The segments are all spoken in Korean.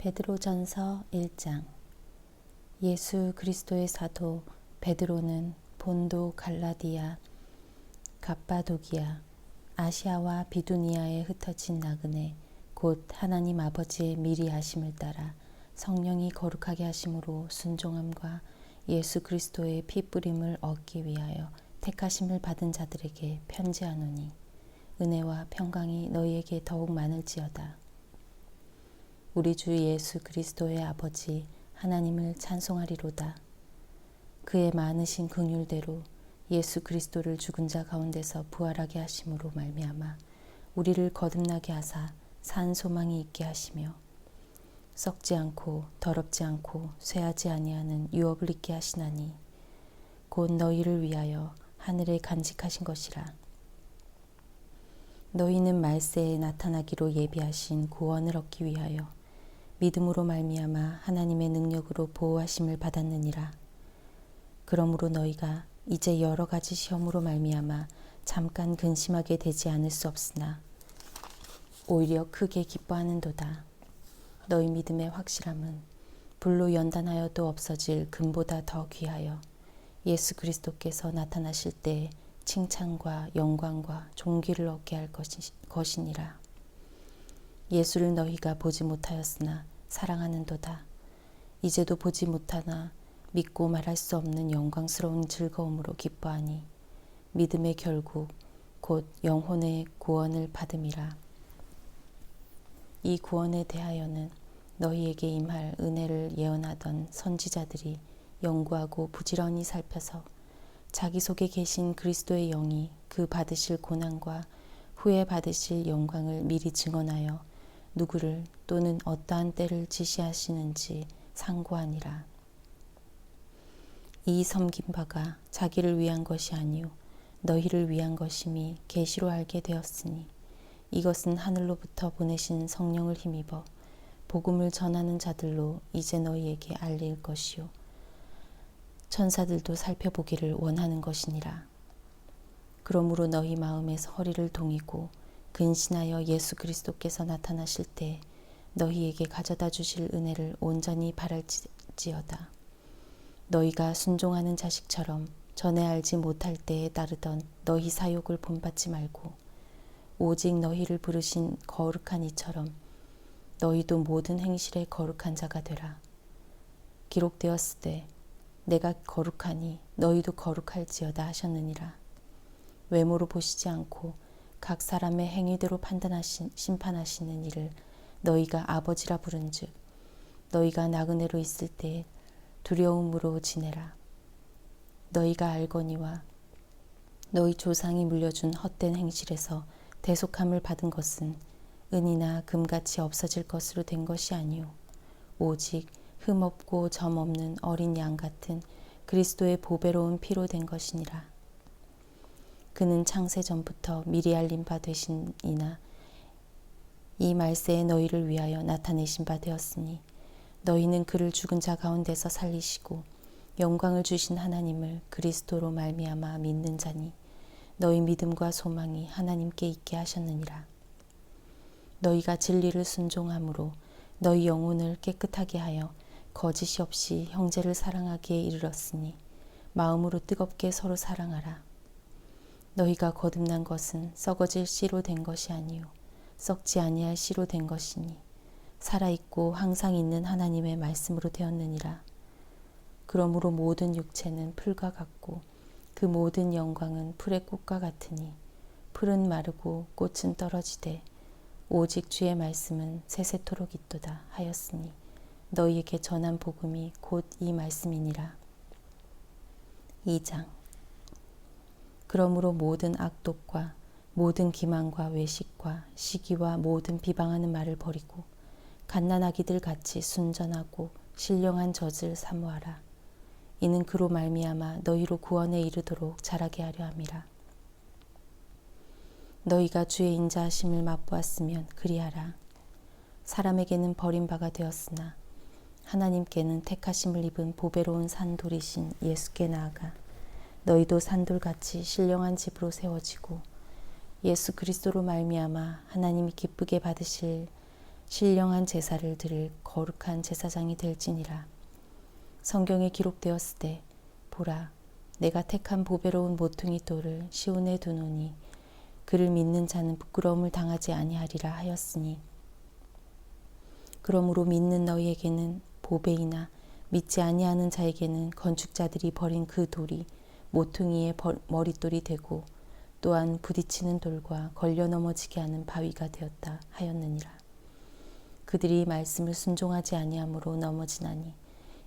베드로전서 1장. 예수 그리스도의 사도 베드로는 본도, 갈라디아, 갑바도기아, 아시아와 비두니아에 흩어진 나그네 곧 하나님 아버지의 미리 아심을 따라 성령이 거룩하게 하심으로 순종함과 예수 그리스도의 피 뿌림을 얻기 위하여 택하심을 받은 자들에게 편지하노니 은혜와 평강이 너희에게 더욱 많을지어다. 우리 주 예수 그리스도의 아버지 하나님을 찬송하리로다. 그의 많으신 긍휼대로 예수 그리스도를 죽은 자 가운데서 부활하게 하심으로 말미암아 우리를 거듭나게 하사 산 소망이 있게 하시며 썩지 않고 더럽지 않고 쇠하지 아니하는 유업을 있게 하시나니 곧 너희를 위하여 하늘에 간직하신 것이라. 너희는 말세에 나타나기로 예비하신 구원을 얻기 위하여 믿음으로 말미암아 하나님의 능력으로 보호하심을 받았느니라. 그러므로 너희가 이제 여러 가지 시험으로 말미암아 잠깐 근심하게 되지 않을 수 없으나 오히려 크게 기뻐하는도다. 너희 믿음의 확실함은 불로 연단하여도 없어질 금보다 더 귀하여 예수 그리스도께서 나타나실 때에 칭찬과 영광과 존귀를 얻게 할 것이니라. 예수를 너희가 보지 못하였으나 사랑하는도다. 이제도 보지 못하나 믿고 말할 수 없는 영광스러운 즐거움으로 기뻐하니 믿음의 결국 곧 영혼의 구원을 받음이라. 이 구원에 대하여는 너희에게 임할 은혜를 예언하던 선지자들이 연구하고 부지런히 살펴서 자기 속에 계신 그리스도의 영이 그 받으실 고난과 후에 받으실 영광을 미리 증언하여 누구를 또는 어떠한 때를 지시하시는지 상고하니라. 이 섬긴 바가 자기를 위한 것이 아니요 너희를 위한 것임이 계시로 알게 되었으니 이것은 하늘로부터 보내신 성령을 힘입어 복음을 전하는 자들로 이제 너희에게 알릴 것이요 천사들도 살펴보기를 원하는 것이니라. 그러므로 너희 마음에서 허리를 동이고 근신하여 예수 그리스도께서 나타나실 때 너희에게 가져다 주실 은혜를 온전히 바랄지어다. 너희가 순종하는 자식처럼 전에 알지 못할 때에 따르던 너희 사욕을 본받지 말고 오직 너희를 부르신 거룩한 이처럼 너희도 모든 행실에 거룩한 자가 되라. 기록되었으되 내가 거룩하니 너희도 거룩할지어다 하셨느니라. 외모로 보시지 않고 각 사람의 행위대로 심판하시는 이를 너희가 아버지라 부른즉 너희가 나그네로 있을 때에 두려움으로 지내라. 너희가 알거니와 너희 조상이 물려준 헛된 행실에서 대속함을 받은 것은 은이나 금같이 없어질 것으로 된 것이 아니요 오직 흠없고 점없는 어린 양 같은 그리스도의 보배로운 피로 된 것이니라. 그는 창세 전부터 미리 알린 바 되신이나 이 말세에 너희를 위하여 나타내신 바 되었으니 너희는 그를 죽은 자 가운데서 살리시고 영광을 주신 하나님을 그리스도로 말미암아 믿는 자니 너희 믿음과 소망이 하나님께 있게 하셨느니라. 너희가 진리를 순종함으로 너희 영혼을 깨끗하게 하여 거짓이 없이 형제를 사랑하기에 이르렀으니 마음으로 뜨겁게 서로 사랑하라. 너희가 거듭난 것은 썩어질 씨로 된 것이 아니요 썩지 아니할 씨로 된 것이니 살아있고 항상 있는 하나님의 말씀으로 되었느니라. 그러므로 모든 육체는 풀과 같고 그 모든 영광은 풀의 꽃과 같으니 풀은 마르고 꽃은 떨어지되 오직 주의 말씀은 세세토록 있도다 하였으니 너희에게 전한 복음이 곧 이 말씀이니라. 2장. 그러므로 모든 악독과 모든 기만과 외식과 시기와 모든 비방하는 말을 버리고 갓난아기들 같이 순전하고 신령한 젖을 사모하라. 이는 그로 말미암아 너희로 구원에 이르도록 자라게 하려 함이라. 너희가 주의 인자하심을 맛보았으면 그리하라. 사람에게는 버림바가 되었으나 하나님께는 택하심을 입은 보배로운 산돌이신 예수께 나아가 너희도 산돌같이 신령한 집으로 세워지고 예수 그리스도로 말미암아 하나님이 기쁘게 받으실 신령한 제사를 드릴 거룩한 제사장이 될지니라. 성경에 기록되었으되 보라 내가 택한 보배로운 모퉁이 돌을 시온에 두노니 그를 믿는 자는 부끄러움을 당하지 아니하리라 하였으니 그러므로 믿는 너희에게는 보배이나 믿지 아니하는 자에게는 건축자들이 버린 그 돌이 모퉁이의 머릿돌이 되고 또한 부딪히는 돌과 걸려 넘어지게 하는 바위가 되었다 하였느니라. 그들이 말씀을 순종하지 아니함으로 넘어지나니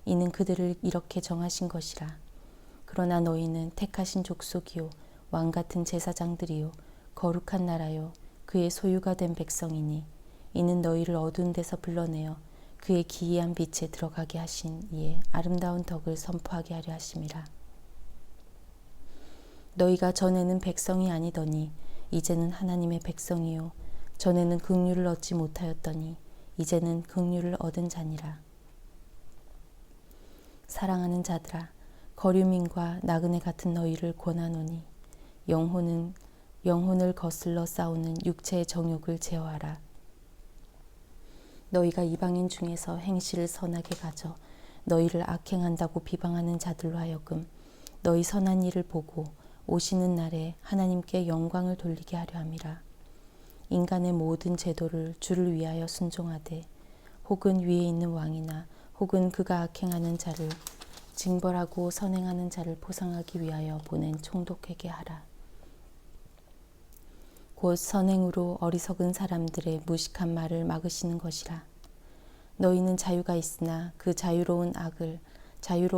이는 그들을 이렇게 정하신 것이라. 그러나 너희는 택하신 족속이요 왕 같은 제사장들이요 거룩한 나라요 그의 소유가 된 백성이니 이는 너희를 어두운 데서 불러내어 그의 기이한 빛에 들어가게 하신 이의 아름다운 덕을 선포하게 하려 하심이라. 너희가 전에는 백성이 아니더니 이제는 하나님의 백성이요 전에는 긍휼을 얻지 못하였더니 이제는 긍휼을 얻은 자니라. 사랑하는 자들아 거류민과 나그네 같은 너희를 권하노니 영혼을 거슬러 싸우는 육체의 정욕을 제어하라. 너희가 이방인 중에서 행실을 선하게 가져 너희를 악행한다고 비방하는 자들로 하여금 너희 선한 일을 보고 오시는 날에 하나님께 영광을 돌리게 하려 함이라. 인간의 모든 제도를 주를 위하여 순종하되 혹은 위에 있는 왕이나 혹은 그가 악행하는 자를 징벌하고 선행하는 자를 보상하기 위하여 보낸 총독에게 하라. 곧 선행으로 어리석은 사람들의 무식한 말을 막으시는 것이라. 너희는 자유가 있으나 그 자유로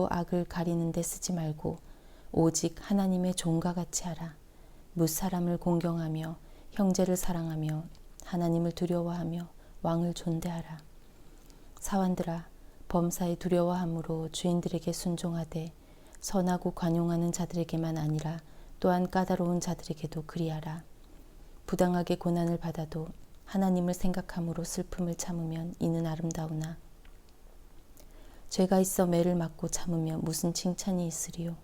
악을 가리는 데 쓰지 말고 오직 하나님의 종과 같이 하라. 뭇사람을 공경하며 형제를 사랑하며 하나님을 두려워하며 왕을 존대하라. 사환들아 범사에 두려워함으로 주인들에게 순종하되 선하고 관용하는 자들에게만 아니라 또한 까다로운 자들에게도 그리하라. 부당하게 고난을 받아도 하나님을 생각함으로 슬픔을 참으면 이는 아름다우나 죄가 있어 매를 맞고 참으면 무슨 칭찬이 있으리요.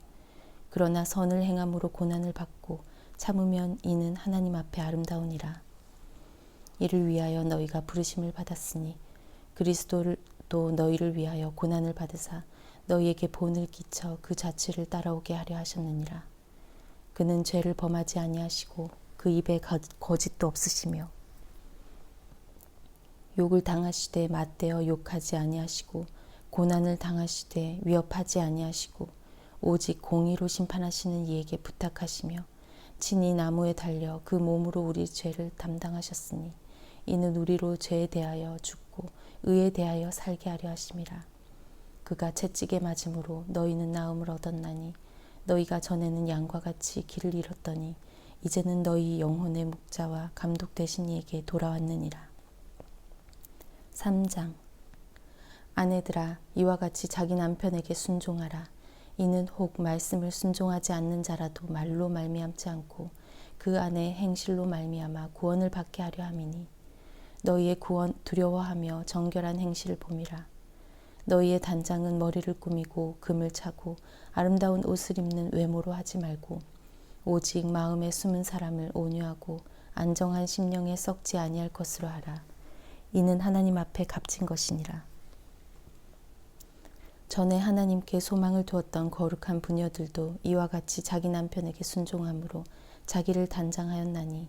그러나 선을 행함으로 고난을 받고 참으면 이는 하나님 앞에 아름다우니라. 이를 위하여 너희가 부르심을 받았으니 그리스도를 또 너희를 위하여 고난을 받으사 너희에게 본을 끼쳐 그 자취를 따라오게 하려 하셨느니라. 그는 죄를 범하지 아니하시고 그 입에 거짓도 없으시며 욕을 당하시되 맞대어 욕하지 아니하시고 고난을 당하시되 위협하지 아니하시고 오직 공의로 심판하시는 이에게 부탁하시며 친히 나무에 달려 그 몸으로 우리 죄를 담당하셨으니 이는 우리로 죄에 대하여 죽고 의에 대하여 살게 하려 하심이라. 그가 채찍에 맞음으로 너희는 나음을 얻었나니 너희가 전에는 양과 같이 길을 잃었더니 이제는 너희 영혼의 목자와 감독 되신 이에게 돌아왔느니라. 3장. 아내들아 이와 같이 자기 남편에게 순종하라. 이는 혹 말씀을 순종하지 않는 자라도 말로 말미암지 않고 그 안에 행실로 말미암아 구원을 받게 하려 함이니 너희의 구원 두려워하며 정결한 행실을 봄이라. 너희의 단장은 머리를 꾸미고 금을 차고 아름다운 옷을 입는 외모로 하지 말고 오직 마음에 숨은 사람을 온유하고 안정한 심령에 썩지 아니할 것으로 하라. 이는 하나님 앞에 값진 것이니라. 전에 하나님께 소망을 두었던 거룩한 부녀들도 이와 같이 자기 남편에게 순종함으로 자기를 단장하였나니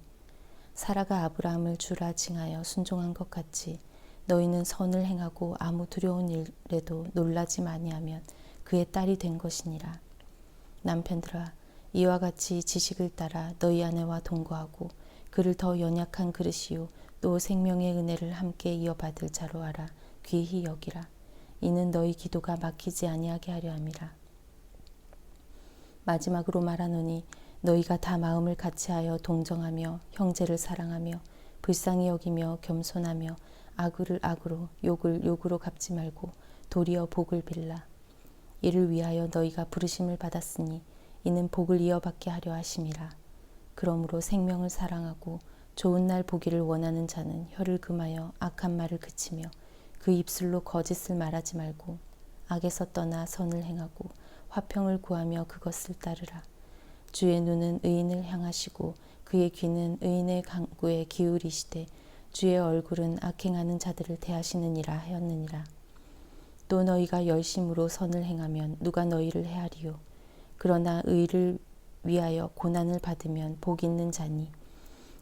사라가 아브라함을 주라 징하여 순종한 것 같이 너희는 선을 행하고 아무 두려운 일에도 놀라지 아니하면 그의 딸이 된 것이니라. 남편들아 이와 같이 지식을 따라 너희 아내와 동거하고 그를 더 연약한 그릇이요 또 생명의 은혜를 함께 이어받을 자로 알아 귀히 여기라. 이는 너희 기도가 막히지 아니하게 하려 함이라. 마지막으로 말하노니 너희가 다 마음을 같이하여 동정하며 형제를 사랑하며 불쌍히 여기며 겸손하며 악을 악으로 욕을 욕으로 갚지 말고 도리어 복을 빌라. 이를 위하여 너희가 부르심을 받았으니 이는 복을 이어받게 하려 하심이라. 그러므로 생명을 사랑하고 좋은 날 보기를 원하는 자는 혀를 금하여 악한 말을 그치며 그 입술로 거짓을 말하지 말고 악에서 떠나 선을 행하고 화평을 구하며 그것을 따르라. 주의 눈은 의인을 향하시고 그의 귀는 의인의 간구에 기울이시되 주의 얼굴은 악행하는 자들을 대하시느니라 하였느니라. 또 너희가 열심으로 선을 행하면 누가 너희를 해하리요. 그러나 의를 위하여 고난을 받으면 복 있는 자니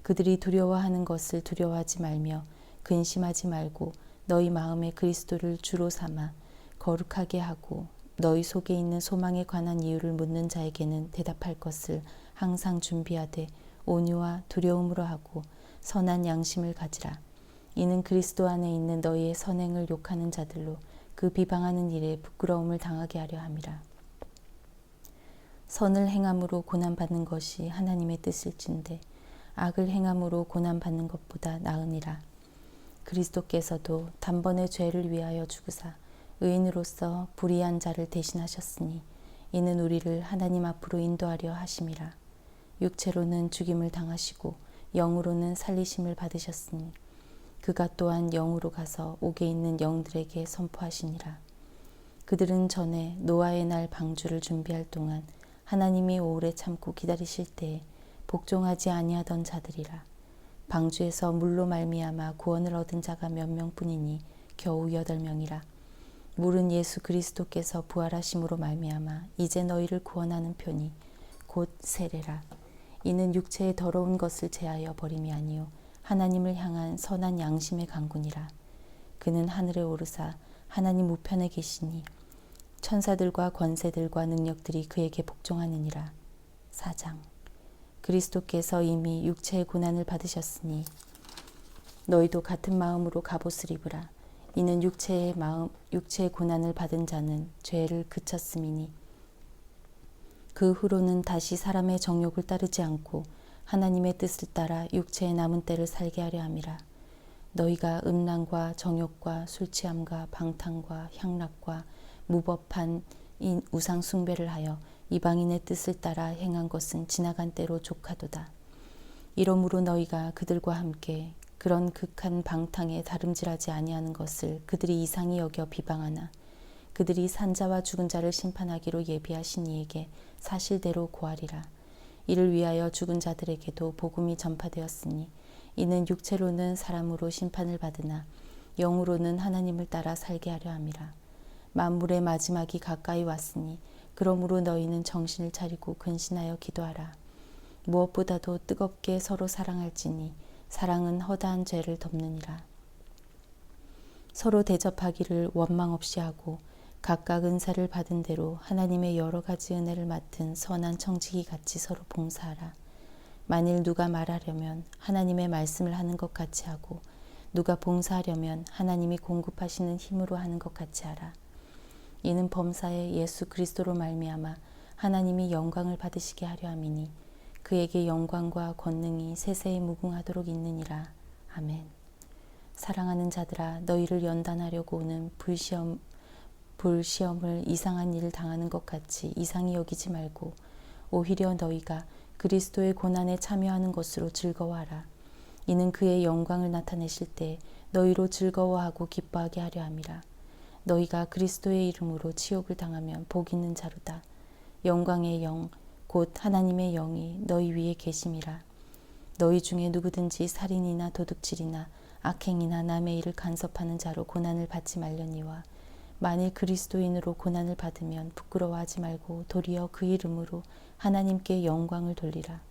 그들이 두려워하는 것을 두려워하지 말며 근심하지 말고 너희 마음에 그리스도를 주로 삼아 거룩하게 하고 너희 속에 있는 소망에 관한 이유를 묻는 자에게는 대답할 것을 항상 준비하되 온유와 두려움으로 하고 선한 양심을 가지라. 이는 그리스도 안에 있는 너희의 선행을 욕하는 자들로 그 비방하는 일에 부끄러움을 당하게 하려 함이라. 선을 행함으로 고난받는 것이 하나님의 뜻일진데 악을 행함으로 고난받는 것보다 나으니라. 그리스도께서도 단번에 죄를 위하여 죽으사 의인으로서 불의한 자를 대신하셨으니 이는 우리를 하나님 앞으로 인도하려 하심이라. 육체로는 죽임을 당하시고 영으로는 살리심을 받으셨으니 그가 또한 영으로 가서 옥에 있는 영들에게 선포하시니라. 그들은 전에 노아의 날 방주를 준비할 동안 하나님이 오래 참고 기다리실 때에 복종하지 아니하던 자들이라. 방주에서 물로 말미암아 구원을 얻은 자가 몇 명뿐이니 겨우 8명이라. 물은 예수 그리스도께서 부활하심으로 말미암아 이제 너희를 구원하는 편이 곧 세례라. 이는 육체의 더러운 것을 제하여 버림이 아니요 하나님을 향한 선한 양심의 강군이라. 그는 하늘에 오르사 하나님 우편에 계시니 천사들과 권세들과 능력들이 그에게 복종하느니라. 4장. 그리스도께서 이미 육체의 고난을 받으셨으니 너희도 같은 마음으로 갑옷을 입으라. 이는 육체의 고난을 받은 자는 죄를 그쳤음이니 그 후로는 다시 사람의 정욕을 따르지 않고 하나님의 뜻을 따라 육체의 남은 때를 살게 하려 함이라. 너희가 음란과 정욕과 술취함과 방탕과 향락과 무법한 우상 숭배를 하여 이방인의 뜻을 따라 행한 것은 지나간 때로 족하도다. 이러므로 너희가 그들과 함께 그런 극한 방탕에 다름질하지 아니하는 것을 그들이 이상히 여겨 비방하나 그들이 산자와 죽은 자를 심판하기로 예비하신 이에게 사실대로 고하리라. 이를 위하여 죽은 자들에게도 복음이 전파되었으니 이는 육체로는 사람으로 심판을 받으나 영으로는 하나님을 따라 살게 하려 함이라. 만물의 마지막이 가까이 왔으니 그러므로 너희는 정신을 차리고 근신하여 기도하라. 무엇보다도 뜨겁게 서로 사랑할지니 사랑은 허다한 죄를 덮느니라. 서로 대접하기를 원망 없이 하고 각각 은사를 받은 대로 하나님의 여러 가지 은혜를 맡은 선한 청지기 같이 서로 봉사하라. 만일 누가 말하려면 하나님의 말씀을 하는 것 같이 하고 누가 봉사하려면 하나님이 공급하시는 힘으로 하는 것 같이 하라. 이는 범사에 예수 그리스도로 말미암아 하나님이 영광을 받으시게 하려 함이니 그에게 영광과 권능이 세세에 무궁하도록 있느니라. 아멘. 사랑하는 자들아, 너희를 연단하려고 오는 불시험을 이상한 일을 당하는 것 같이 이상히 여기지 말고 오히려 너희가 그리스도의 고난에 참여하는 것으로 즐거워하라. 이는 그의 영광을 나타내실 때 너희로 즐거워하고 기뻐하게 하려 함이라. 너희가 그리스도의 이름으로 치욕을 당하면 복 있는 자로다. 영광의 영 곧 하나님의 영이 너희 위에 계심이라. 너희 중에 누구든지 살인이나 도둑질이나 악행이나 남의 일을 간섭하는 자로 고난을 받지 말려니와 만일 그리스도인으로 고난을 받으면 부끄러워하지 말고 도리어 그 이름으로 하나님께 영광을 돌리라.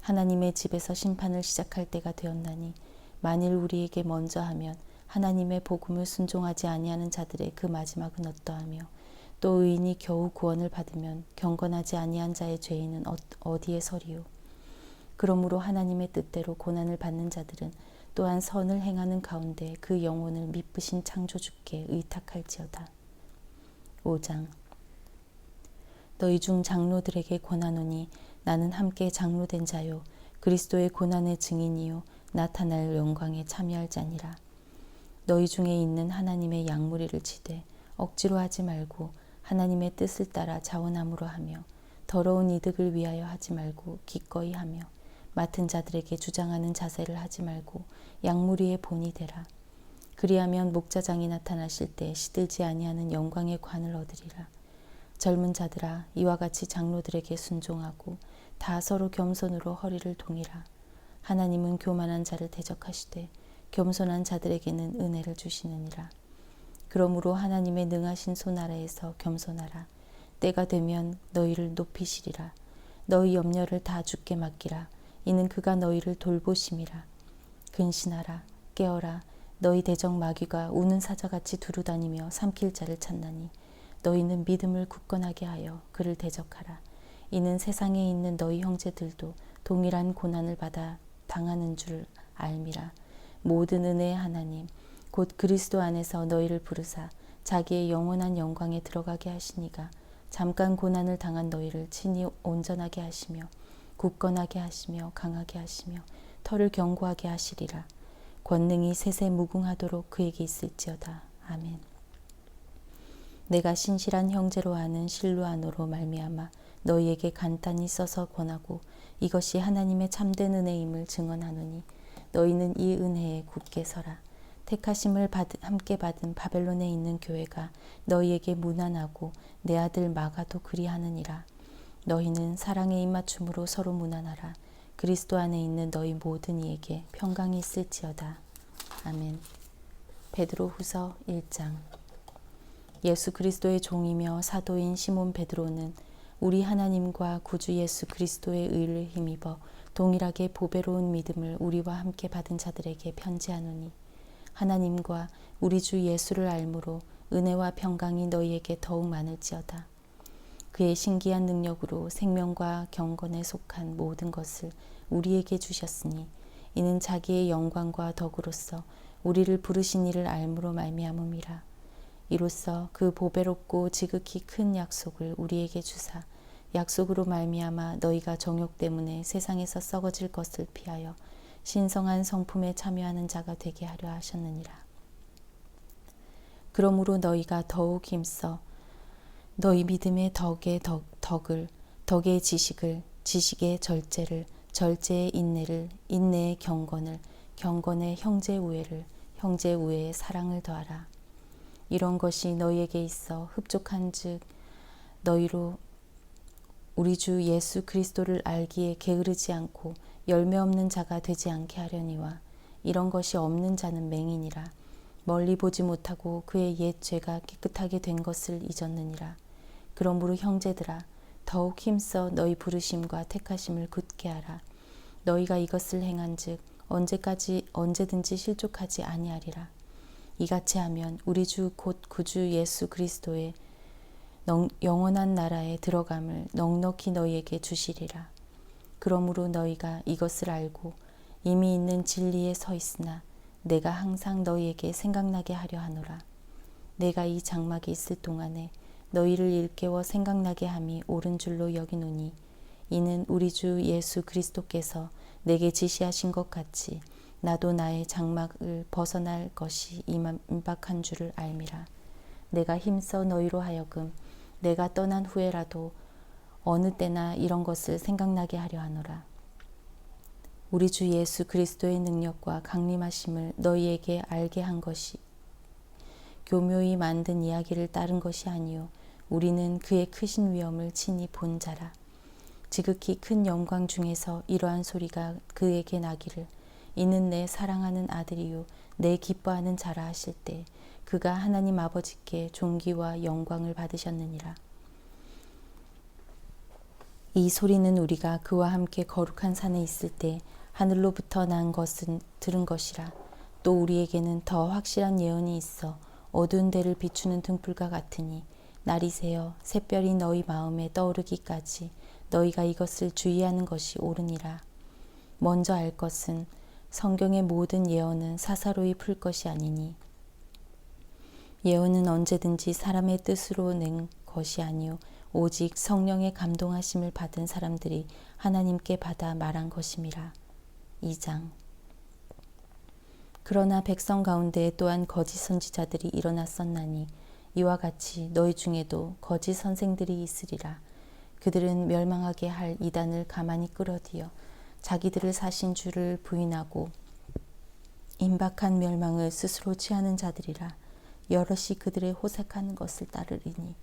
하나님의 집에서 심판을 시작할 때가 되었나니 만일 우리에게 먼저 하면 하나님의 복음을 순종하지 아니하는 자들의 그 마지막은 어떠하며 또 의인이 겨우 구원을 받으면 경건하지 아니한 자의 죄인은 어디에 서리요. 그러므로 하나님의 뜻대로 고난을 받는 자들은 또한 선을 행하는 가운데 그 영혼을 미쁘신 창조주께 의탁할지어다. 5장. 너희 중 장로들에게 권하노니 나는 함께 장로된 자요 그리스도의 고난의 증인이요 나타날 영광에 참여할 자니라. 너희 중에 있는 하나님의 양무리를 치되 억지로 하지 말고 하나님의 뜻을 따라 자원함으로 하며 더러운 이득을 위하여 하지 말고 기꺼이 하며 맡은 자들에게 주장하는 자세를 하지 말고 양무리의 본이 되라. 그리하면 목자장이 나타나실 때 시들지 아니하는 영광의 관을 얻으리라. 젊은 자들아, 이와 같이 장로들에게 순종하고 다 서로 겸손으로 허리를 동이라. 하나님은 교만한 자를 대적하시되 겸손한 자들에게는 은혜를 주시느니라. 그러므로 하나님의 능하신 손 아래에서 겸손하라. 때가 되면 너희를 높이시리라. 너희 염려를 다 주께 맡기라. 이는 그가 너희를 돌보심이라. 근신하라. 깨어라. 너희 대적 마귀가 우는 사자같이 두루다니며 삼킬 자를 찾나니 너희는 믿음을 굳건하게 하여 그를 대적하라. 이는 세상에 있는 너희 형제들도 동일한 고난을 받아 당하는 줄 알미라. 모든 은혜의 하나님 곧 그리스도 안에서 너희를 부르사 자기의 영원한 영광에 들어가게 하시니가 잠깐 고난을 당한 너희를 친히 온전하게 하시며 굳건하게 하시며 강하게 하시며 털을 견고하게 하시리라. 권능이 세세 무궁하도록 그에게 있을지어다. 아멘. 내가 신실한 형제로 아는 실루아노로 말미암아 너희에게 간단히 써서 권하고 이것이 하나님의 참된 은혜임을 증언하노니 너희는 이 은혜에 굳게 서라. 택하심을 함께 받은 바벨론에 있는 교회가 너희에게 무난하고 내 아들 마가도 그리하느니라. 너희는 사랑의 입맞춤으로 서로 무난하라. 그리스도 안에 있는 너희 모든 이에게 평강이 있을지어다. 아멘. 베드로후서 1장. 예수 그리스도의 종이며 사도인 시몬 베드로는 우리 하나님과 구주 예수 그리스도의 의를 힘입어 동일하게 보배로운 믿음을 우리와 함께 받은 자들에게 편지하노니 하나님과 우리 주 예수를 알므로 은혜와 평강이 너희에게 더욱 많을지어다. 그의 신기한 능력으로 생명과 경건에 속한 모든 것을 우리에게 주셨으니 이는 자기의 영광과 덕으로서 우리를 부르신 이를 알므로 말미암음이라. 이로써 그 보배롭고 지극히 큰 약속을 우리에게 주사 약속으로 말미암아 너희가 정욕 때문에 세상에서 썩어질 것을 피하여 신성한 성품에 참여하는 자가 되게 하려 하셨느니라. 그러므로 너희가 더욱 힘써 너희 믿음의 덕의 덕을, 덕의 지식을, 지식의 절제를, 절제의 인내를, 인내의 경건을, 경건의 형제 우애를, 형제 우애의 사랑을 더하라. 이런 것이 너희에게 있어 흡족한즉 너희로 우리 주 예수 그리스도를 알기에 게으르지 않고 열매 없는 자가 되지 않게 하려니와 이런 것이 없는 자는 맹인이라. 멀리 보지 못하고 그의 옛 죄가 깨끗하게 된 것을 잊었느니라. 그러므로 형제들아 더욱 힘써 너희 부르심과 택하심을 굳게 하라. 너희가 이것을 행한즉 언제든지 실족하지 아니하리라. 이같이 하면 우리 주 곧 구주 예수 그리스도의 영원한 나라에 들어감을 넉넉히 너희에게 주시리라. 그러므로 너희가 이것을 알고 이미 있는 진리에 서 있으나 내가 항상 너희에게 생각나게 하려 하노라. 내가 이 장막에 있을 동안에 너희를 일깨워 생각나게 함이 옳은 줄로 여기노니 이는 우리 주 예수 그리스도께서 내게 지시하신 것 같이 나도 나의 장막을 벗어날 것이 임박한 줄을 알미라. 내가 힘써 너희로 하여금 내가 떠난 후에라도 어느 때나 이런 것을 생각나게 하려 하노라. 우리 주 예수 그리스도의 능력과 강림하심을 너희에게 알게 한 것이 교묘히 만든 이야기를 따른 것이 아니요 우리는 그의 크신 위엄을 친히 본 자라. 지극히 큰 영광 중에서 이러한 소리가 그에게 나기를 이는 내 사랑하는 아들이요 내 기뻐하는 자라 하실 때 그가 하나님 아버지께 존귀와 영광을 받으셨느니라. 이 소리는 우리가 그와 함께 거룩한 산에 있을 때 하늘로부터 난 것은 들은 것이라. 또 우리에게는 더 확실한 예언이 있어 어두운 데를 비추는 등불과 같으니 날이 새어 샛별이 너희 마음에 떠오르기까지 너희가 이것을 주의하는 것이 옳으니라. 먼저 알 것은 성경의 모든 예언은 사사로이 풀 것이 아니니 예언은 언제든지 사람의 뜻으로 낸 것이 아니요 오직 성령의 감동하심을 받은 사람들이 하나님께 받아 말한 것임이라. 2장. 그러나 백성 가운데 또한 거짓 선지자들이 일어났었나니 이와 같이 너희 중에도 거짓 선생들이 있으리라. 그들은 멸망하게 할 이단을 가만히 끌어들여 자기들을 사신 주를 부인하고 임박한 멸망을 스스로 취하는 자들이라. 여럿이 그들의 호색하는 것을 따르리니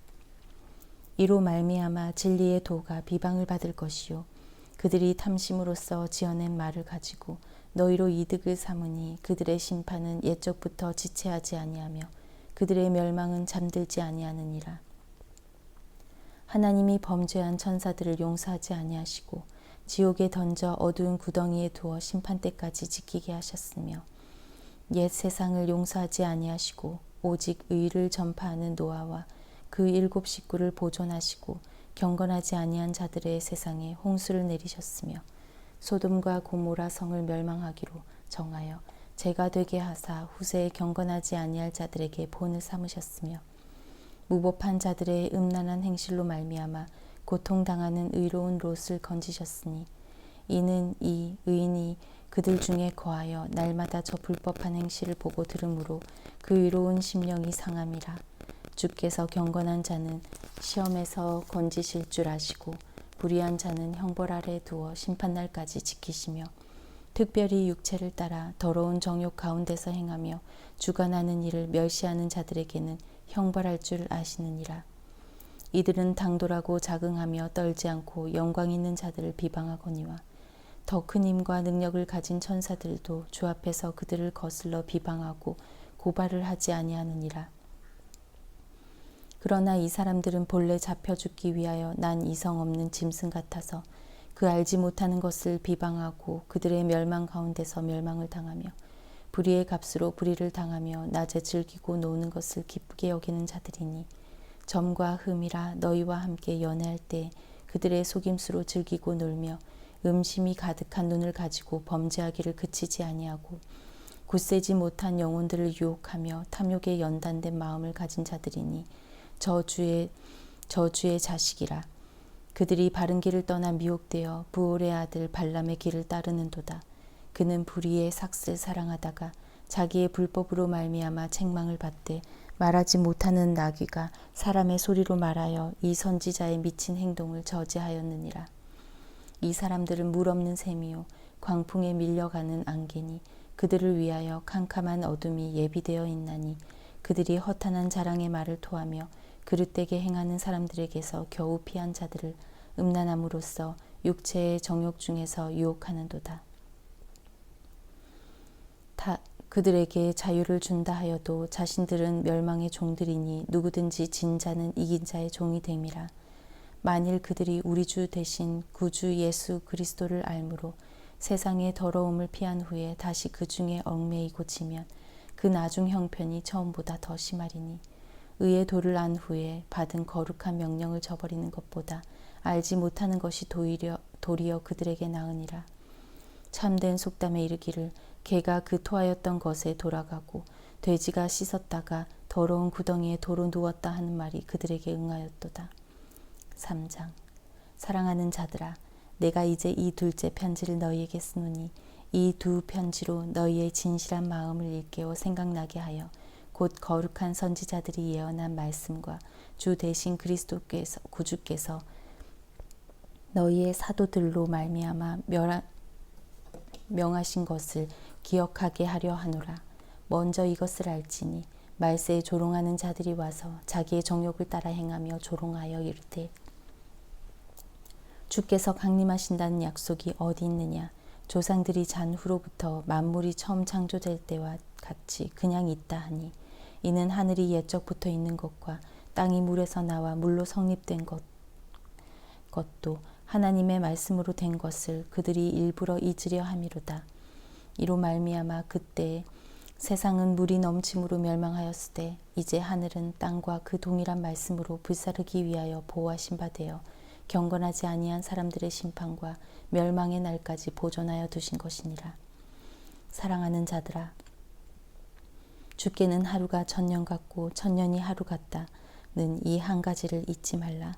이로 말미암아 진리의 도가 비방을 받을 것이요 그들이 탐심으로써 지어낸 말을 가지고 너희로 이득을 삼으니 그들의 심판은 옛적부터 지체하지 아니하며 그들의 멸망은 잠들지 아니하느니라. 하나님이 범죄한 천사들을 용서하지 아니하시고 지옥에 던져 어두운 구덩이에 두어 심판 때까지 지키게 하셨으며 옛 세상을 용서하지 아니하시고 오직 의를 전파하는 노아와 그 7 식구를 보존하시고 경건하지 아니한 자들의 세상에 홍수를 내리셨으며 소돔과 고모라 성을 멸망하기로 정하여 재가 되게 하사 후세에 경건하지 아니할 자들에게 본을 삼으셨으며 무법한 자들의 음란한 행실로 말미암아 고통당하는 의로운 롯을 건지셨으니 이는 이 의인이 그들 중에 거하여 날마다 저 불법한 행실을 보고 들으므로 그 의로운 심령이 상함이라. 주께서 경건한 자는 시험에서 건지실 줄 아시고 불의한 자는 형벌 아래 두어 심판날까지 지키시며 특별히 육체를 따라 더러운 정욕 가운데서 행하며 주관하는 일을 멸시하는 자들에게는 형벌할 줄 아시느니라. 이들은 당돌하고 자긍하며 떨지 않고 영광 있는 자들을 비방하거니와 더 큰 힘과 능력을 가진 천사들도 주 앞에서 그들을 거슬러 비방하고 고발을 하지 아니하느니라. 그러나 이 사람들은 본래 잡혀 죽기 위하여 난 이성 없는 짐승 같아서 그 알지 못하는 것을 비방하고 그들의 멸망 가운데서 멸망을 당하며 불의의 값으로 불의를 당하며 낮에 즐기고 노는 것을 기쁘게 여기는 자들이니 점과 흠이라 너희와 함께 연애할 때 그들의 속임수로 즐기고 놀며 음심이 가득한 눈을 가지고 범죄하기를 그치지 아니하고 굳세지 못한 영혼들을 유혹하며 탐욕에 연단된 마음을 가진 자들이니 저주의 자식이라. 그들이 바른 길을 떠나 미혹되어 부올의 아들 발람의 길을 따르는도다. 그는 불의의 삭슬 사랑하다가 자기의 불법으로 말미암아 책망을 받되 말하지 못하는 나귀가 사람의 소리로 말하여 이 선지자의 미친 행동을 저지하였느니라. 이 사람들은 물 없는 샘이요 광풍에 밀려가는 안개니 그들을 위하여 캄캄한 어둠이 예비되어 있나니 그들이 허탄한 자랑의 말을 토하며 그릇되게 행하는 사람들에게서 겨우 피한 자들을 음란함으로써 육체의 정욕 중에서 유혹하는도다. 그들에게 자유를 준다 하여도 자신들은 멸망의 종들이니 누구든지 진 자는 이긴 자의 종이 됨이라. 만일 그들이 우리 주 대신 구주 예수 그리스도를 알므로 세상의 더러움을 피한 후에 다시 그 중에 얽매이고 지면 그 나중 형편이 처음보다 더 심하리니 의의 도를 안 후에 받은 거룩한 명령을 저버리는 것보다 알지 못하는 것이 도리어 그들에게 나으니라. 참된 속담에 이르기를 개가 그 토하였던 것에 돌아가고 돼지가 씻었다가 더러운 구덩이에 도로 누웠다 하는 말이 그들에게 응하였도다. 3장. 사랑하는 자들아, 내가 이제 이 둘째 편지를 너희에게 쓰노니 이 두 편지로 너희의 진실한 마음을 일깨워 생각나게 하여 곧 거룩한 선지자들이 예언한 말씀과 주 대신 그리스도께서 구주께서 너희의 사도들로 말미암아 명하신 것을 기억하게 하려 하노라. 먼저 이것을 알지니 말세에 조롱하는 자들이 와서 자기의 정욕을 따라 행하며 조롱하여 이르되 주께서 강림하신다는 약속이 어디 있느냐. 조상들이 잔 후로부터 만물이 처음 창조될 때와 같이 그냥 있다 하니 이는 하늘이 옛적부터 있는 것과 땅이 물에서 나와 물로 성립된 것도 하나님의 말씀으로 된 것을 그들이 일부러 잊으려 함이로다. 이로 말미암아 그때 세상은 물이 넘침으로 멸망하였으되 이제 하늘은 땅과 그 동일한 말씀으로 불사르기 위하여 보호하신 바 되어 경건하지 아니한 사람들의 심판과 멸망의 날까지 보존하여 두신 것이니라. 사랑하는 자들아, 주께는 하루가 천년 같고 천년이 하루 같다는 이 한 가지를 잊지 말라.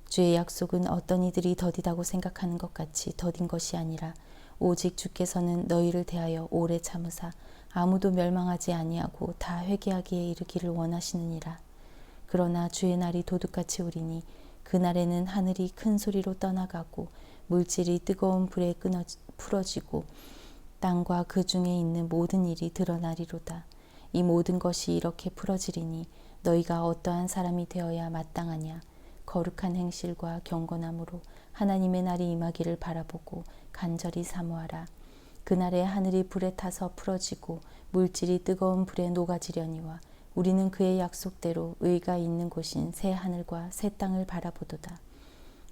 주의 약속은 어떤 이들이 더디다고 생각하는 것 같이 더딘 것이 아니라 오직 주께서는 너희를 대하여 오래 참으사 아무도 멸망하지 아니하고 다 회개하기에 이르기를 원하시느니라. 그러나 주의 날이 도둑같이 오리니 그날에는 하늘이 큰 소리로 떠나가고 물질이 뜨거운 불에 풀어지고 땅과 그 중에 있는 모든 일이 드러나리로다. 이 모든 것이 이렇게 풀어지리니 너희가 어떠한 사람이 되어야 마땅하냐. 거룩한 행실과 경건함으로 하나님의 날이 임하기를 바라보고 간절히 사모하라. 그날에 하늘이 불에 타서 풀어지고 물질이 뜨거운 불에 녹아지려니와 우리는 그의 약속대로 의가 있는 곳인 새 하늘과 새 땅을 바라보도다.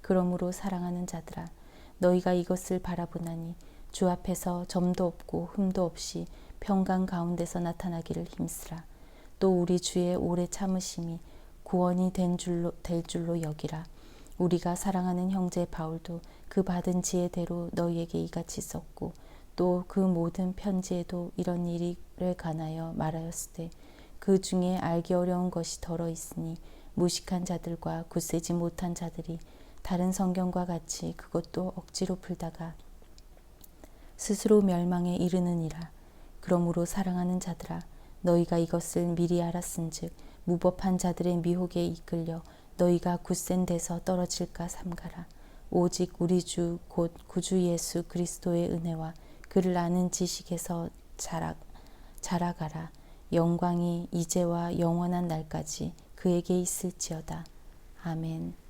그러므로 사랑하는 자들아, 너희가 이것을 바라보나니 주 앞에서 점도 없고 흠도 없이 평강 가운데서 나타나기를 힘쓰라. 또 우리 주의 오래 참으심이 구원이 될 줄로 여기라. 우리가 사랑하는 형제 바울도 그 받은 지혜대로 너희에게 이같이 썼고 또 그 모든 편지에도 이런 일에 관하여 말하였으되 그 중에 알기 어려운 것이 덜어 있으니 무식한 자들과 굳세지 못한 자들이 다른 성경과 같이 그것도 억지로 풀다가 스스로 멸망에 이르느니라. 그러므로 사랑하는 자들아, 너희가 이것을 미리 알았은즉 무법한 자들의 미혹에 이끌려 너희가 굳센 데서 떨어질까 삼가라. 오직 우리 주 곧 구주 예수 그리스도의 은혜와 그를 아는 지식에서 자라가라. 영광이 이제와 영원한 날까지 그에게 있을지어다. 아멘.